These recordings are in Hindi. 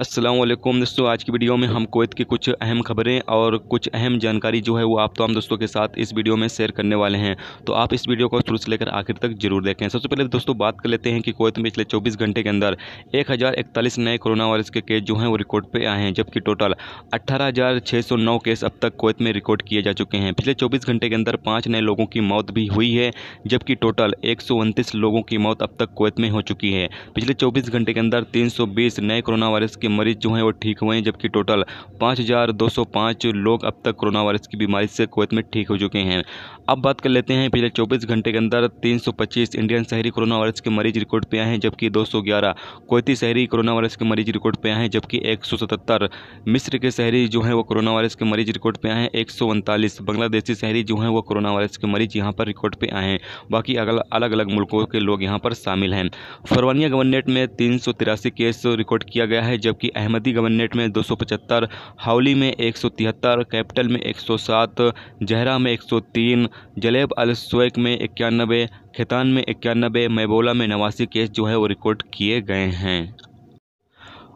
अस्सलाम वालेकुम दोस्तों, आज की वीडियो में हम कुवैत की कुछ अहम खबरें और कुछ अहम जानकारी जो है वो आप तमाम दोस्तों के साथ इस वीडियो में शेयर करने वाले हैं। तो आप इस वीडियो को शुरू से लेकर आखिर तक जरूर देखें। सबसे पहले दोस्तों बात कर लेते हैं कि कुवैत में पिछले 24 घंटे के अंदर 1041 नए कोरोना वायरस के केस जो हैं वो रिकॉर्ड पे आए हैं, जबकि टोटल 18,609 केस अब तक कुवैत में रिकॉर्ड किए जा चुके हैं। पिछले 24 घंटे के अंदर 5 नए लोगों की मौत भी हुई है, जबकि टोटल 129 लोगों की मौत अब तक कुवैत में हो चुकी है। पिछले 24 घंटे के अंदर 320 नए कोरोना वायरस के मरीज जो हैं वो ठीक हुए हैं, जबकि टोटल 5,205 लोग अब तक कोरोना वायरस की बीमारी से कुवैत में ठीक हो चुके हैं। अब बात कर लेते हैं पिछले 24 घंटे के अंदर 325 इंडियन शहरी कोरोना वायरस के मरीज रिकॉर्ड पे आए हैं, जबकि 211 कुवैती शहरी कोरोना वायरस के मरीज रिकॉर्ड पे आए हैं, जबकि 177 मिस्र के शहरी जो हैं वो कोरोना वायरस के मरीज रिकॉर्ड पे आए हैं। 139 बांग्लादेशी शहरी जो हैं वो कोरोना वायरस के मरीज यहाँ पर रिकॉर्ड पे आए हैं। बाकी अलग अलग मुल्कों के लोग यहाँ पर शामिल हैं। फरवानिया गवर्नरेट में 383 केस रिकॉर्ड किया गया है, जबकि अहमदी गवर्नरेट में 275, हाउली में 173, कैपिटल में 107, जहरा में 103, जलेब अल सुवैक में 91, खैतान में 91, मैबोला में 89 केस जो है वो रिकॉर्ड किए गए हैं।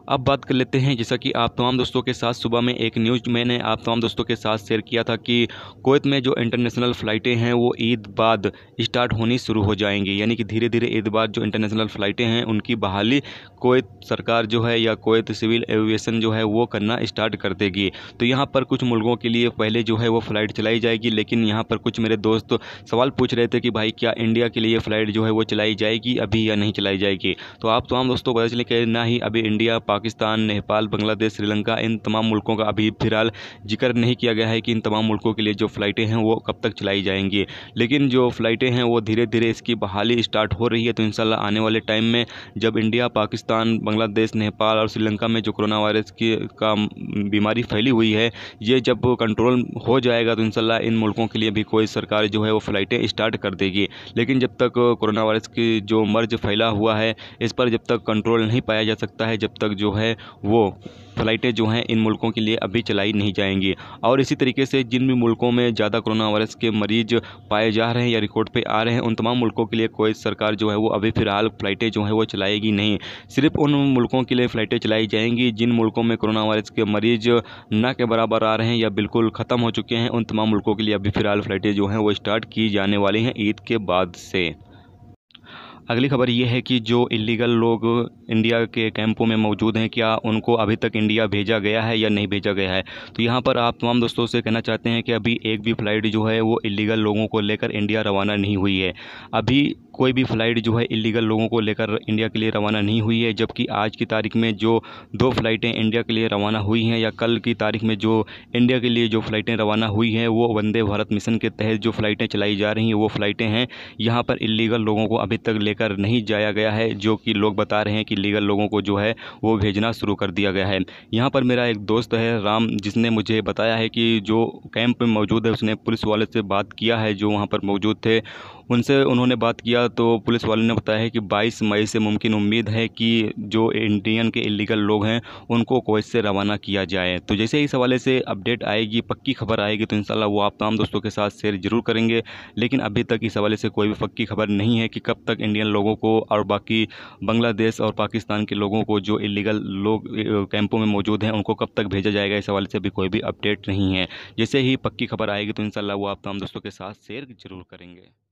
अब बात कर लेते हैं, जैसा कि आप तमाम दोस्तों के साथ सुबह में एक न्यूज़ मैंने आप तमाम दोस्तों के साथ शेयर किया था कि कुवैत में जो इंटरनेशनल फ़्लाइटें हैं वो ईद बाद स्टार्ट होनी शुरू हो जाएंगी, यानी कि धीरे धीरे ईद बाद जो इंटरनेशनल फ़्लाइटें हैं उनकी बहाली कुवैत सरकार जो है या कुवैत सिविल एविएशन जो है वो करना स्टार्ट कर देगी। तो यहाँ पर कुछ मुल्कों के लिए पहले जो है वो फ़्लाइट चलाई जाएगी, लेकिन यहाँ पर कुछ मेरे दोस्त सवाल पूछ रहे थे कि भाई क्या इंडिया के लिए फ़्लाइट जो है वो चलाई जाएगी अभी या नहीं चलाई जाएगी। तो आप तमाम दोस्तों पता चले कि ना ही अभी इंडिया, पाकिस्तान, नेपाल, बांग्लादेश, श्रीलंका, इन तमाम मुल्कों का अभी फिलहाल जिक्र नहीं किया गया है कि इन तमाम मुल्कों के लिए जो फ़्लाइटें हैं वो कब तक चलाई जाएंगी। लेकिन जो फ़्लाइटें हैं वो धीरे धीरे इसकी बहाली स्टार्ट हो रही है। तो इंशाल्लाह आने वाले टाइम में जब इंडिया, पाकिस्तान, बांग्लादेश, नेपाल और श्रीलंका में जो कोरोना वायरस की बीमारी फैली हुई है ये जब कंट्रोल हो जाएगा तो इंशाल्लाह इन मुल्कों के लिए भी कोई सरकार जो है वो फ़्लाइटें स्टार्ट कर देगी। लेकिन जब तक कोरोना वायरस की जो मर्ज फैला हुआ है इस पर जब तक कंट्रोल नहीं पाया जा सकता है, जब तक जो है वो फ़्लाइटें जो हैं इन मुल्कों के लिए अभी चलाई नहीं जाएंगी। और इसी तरीके से जिन भी मुल्कों में ज़्यादा कोरोना वायरस के मरीज पाए जा रहे हैं या रिकॉर्ड पे आ रहे हैं उन तमाम मुल्कों के लिए कोई सरकार जो है वो अभी फ़िलहाल फ़्लाइटें जो है वो चलाएगी नहीं। सिर्फ उन मुल्कों के लिए फ़्लाइटें चलाई जाएंगी जिन मुल्कों में कोरोना वायरस के मरीज ना के बराबर आ रहे हैं या बिल्कुल ख़त्म हो चुके हैं। उन तमाम मुल्कों के लिए अभी फ़िलहाल फ़्लाइटें जो हैं वो स्टार्ट की जाने वाली हैं ईद के बाद से। अगली खबर ये है कि जो इलीगल लोग इंडिया के कैंपों में मौजूद हैं क्या उनको अभी तक इंडिया भेजा गया है या नहीं भेजा गया है। तो यहाँ पर आप तमाम दोस्तों से कहना चाहते हैं कि अभी एक भी फ़्लाइट जो है वो इलीगल लोगों को लेकर इंडिया रवाना नहीं हुई है। अभी कोई भी फ़्लाइट जो है इलीगल लोगों को लेकर इंडिया के लिए रवाना नहीं हुई है, जबकि आज की तारीख में जो 2 फ़्लाइटें इंडिया के लिए रवाना हुई हैं या कल की तारीख में जो इंडिया के लिए जो फ़्लाइटें रवाना हुई हैं वो वंदे भारत मिशन के तहत जो फ़्लाइटें चलाई जा रही हैं वो फ़्लाइटें हैं। यहाँ पर इलीगल लोगों को अभी तक लेकर नहीं जाया गया है, जो कि लोग बता रहे हैं कि लीगल लोगों को जो है वो भेजना शुरू कर दिया गया है। यहाँ पर मेरा एक दोस्त है राम, जिसने मुझे बताया है कि जो कैंप में मौजूद है उसने पुलिस वाले से बात किया है जो वहाँ पर मौजूद थे, उनसे उन्होंने बात किया तो पुलिस वाले ने बताया है कि 22 मई से मुमकिन उम्मीद है कि जो इंडियन के इलीगल लोग हैं उनको कुवैत से रवाना किया जाए। तो जैसे ही इस हवाले से अपडेट आएगी, पक्की खबर आएगी तो इंशाल्लाह वो आप तमाम दोस्तों के साथ शेयर जरूर करेंगे। लेकिन अभी तक इस हवाले से कोई भी पक्की खबर नहीं है कि कब तक इंडियन लोगों को और बाकी बांग्लादेश और पाकिस्तान के लोगों को जो इलीगल लोग कैंपों में मौजूद हैं उनको कब तक भेजा जाएगा, इस हवाले से भी कोई भी अपडेट नहीं है। जैसे ही पक्की खबर आएगी तो इंशाल्लाह वो आप तमाम दोस्तों के साथ शेयर जरूर करेंगे।